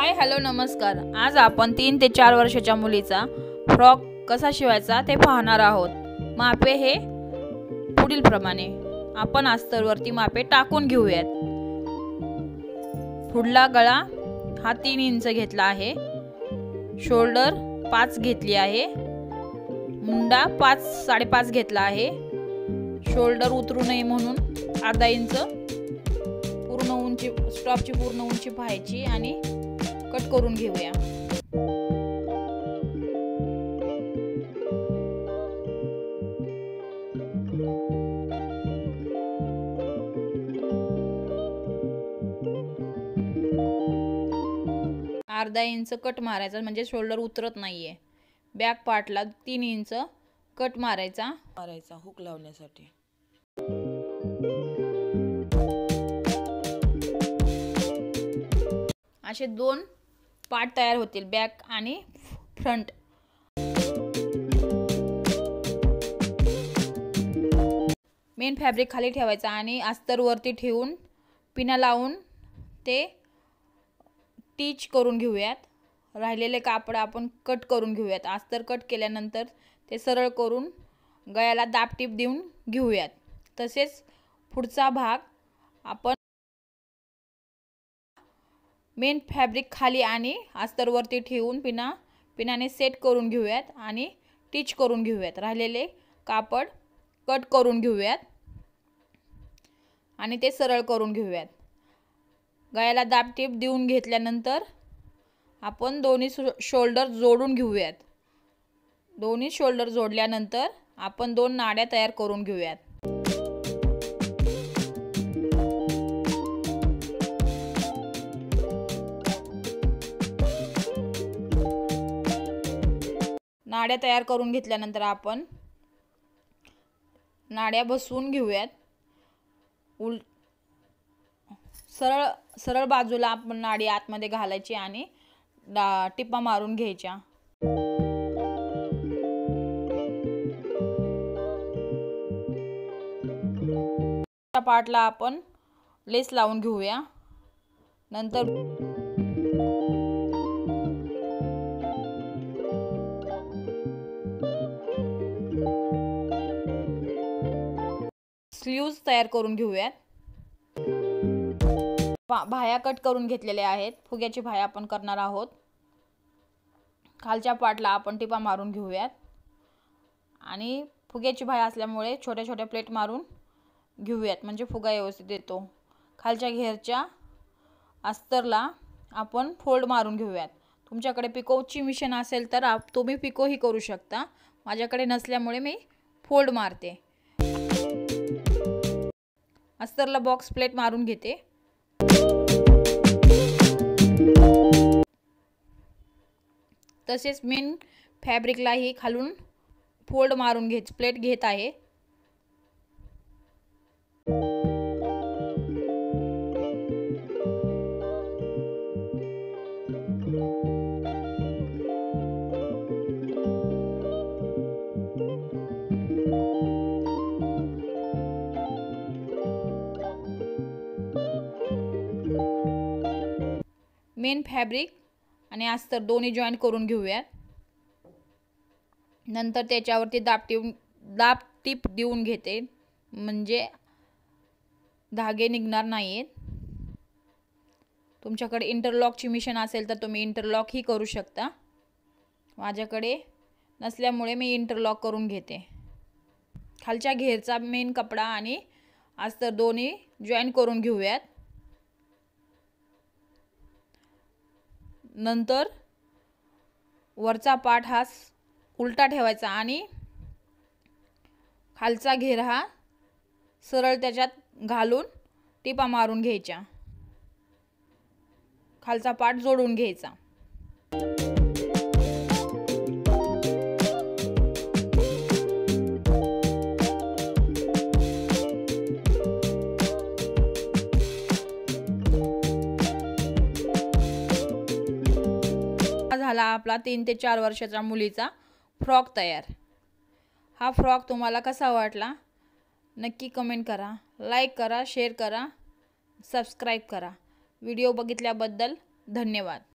Hi hello नमस्कार। आज आपण 3 ते 4 वर्षाच्या मुलीचा फ्रॉक कसा शिवायचा ते पाहणार आहोत। मापे हे पुढील प्रमाणे आपण अस्तरवरती मापे टाकून घेऊयात। पुढला गळा हा 3 इंच घेतला आहे, शोल्डर 5 घेतली आहे, मुंडा 5.5 घेतला आहे। शोल्डर उतरू नये म्हणून अर्धा इंच पूर्ण उंची स्टॉपची पूर्ण उंची पाहायची आणि कट करून घेऊया। अर्धा इंच कट मारायचा म्हणजे शोल्डर उतरत नाहीये। बॅक पार्टला 3 इंच कट मारायचा हुक लावण्यासाठी। असे 2 पार्ट तयार होतील, बॅक आणि फ्रंट। मेन फॅब्रिक खाली ठेवायचा आणि अस्तर वरती ठेवून पिना लावून ते टिच करून घेऊयात। राहिलेले कापड आपण कट करून घेऊयात। अस्तर कट केल्यानंतर ते सरळ करून गळ्याला दाब टीप देऊन घेऊयात। तसेच पुढचा भाग आपण मेन फॅब्रिक खाली आणि अस्तर वरती ठेवून पिनाने सेट करून घेऊयात आणि टिच करून घेऊयात। राहिलेले कापड कट करून घेऊयात आणि ते सरळ करून घेऊयात। गळ्याला दाब टीप देऊन घेतल्यानंतर आपण दोन्ही शोल्डर जोडून घेऊयात। दोन्ही शोल्डर जोडल्यानंतर आपण 2 नाड्या तयार करून घेऊयात। नाड्या तयार करून घेतल्यानंतर आपण नाड्या बसवून घेऊयात। सरळ बाजूला आपण नाडी आतमध्ये घालायची आणि टिपा मारून घ्यायच्या। पार्टला आपण लेस लावून घेऊया। नंतर स्लीव्ज तयार करून घेऊयात। भाया कट करून घेतलेले आहेत। फुग्याची भाया आपण करणार आहोत। खालच्या पार्टला आपण टिपा मारून घेऊयात आणि फुग्याची भाया असल्यामुळे छोट्या छोट्या प्लेट मारून घेऊयात म्हणजे फुगा व्यवस्थित येतो। खालच्या घेरच्या अस्तरला आपण फोल्ड मारून घेऊयात। तुमच्याकडे पिकोची मशीन असेल तर तुम्ही पिको ही करू शकता। माझ्याकडे नसल्यामुळे मी फोल्ड मारते। अस्तरला बॉक्स प्लेट मारून घेते। तसेच मेन फॅब्रिकलाही खालून फोल्ड मारून प्लेट घेत आहे। मेन फॅब्रिक आणि अस्तर दोन्ही जॉईंट करून घेऊयात। नंतर त्याच्यावरती दाब टीप देऊन घेते म्हणजे धागे निघणार नाहीत। तुमच्याकडे इंटरलॉकची मशीन असेल तर तुम्ही इंटरलॉक ही करू शकता। माझ्याकडे नसल्यामुळे मी इंटरलॉक करून घेते। खालच्या घेरचा मेन कपडा आणि अस्तर दोन्ही जॉईंट करून घेऊयात। नंतर वरचा पार्ट हा उलटा ठेवायचा आणि खालचा घेर हा सरळ त्याच्यात घालून टिपा मारून घ्यायच्या। खालचा पार्ट जोडून घ्यायचा। झाला आपला 3 ते 4 वर्षाच्या मुलीचा फ्रॉक तयार। हा फ्रॉक तुम्हाला कसा वाटला नक्की कमेंट करा, लाईक करा, शेअर करा, सबस्क्राइब करा। व्हिडिओ बघितल्याबद्दल धन्यवाद।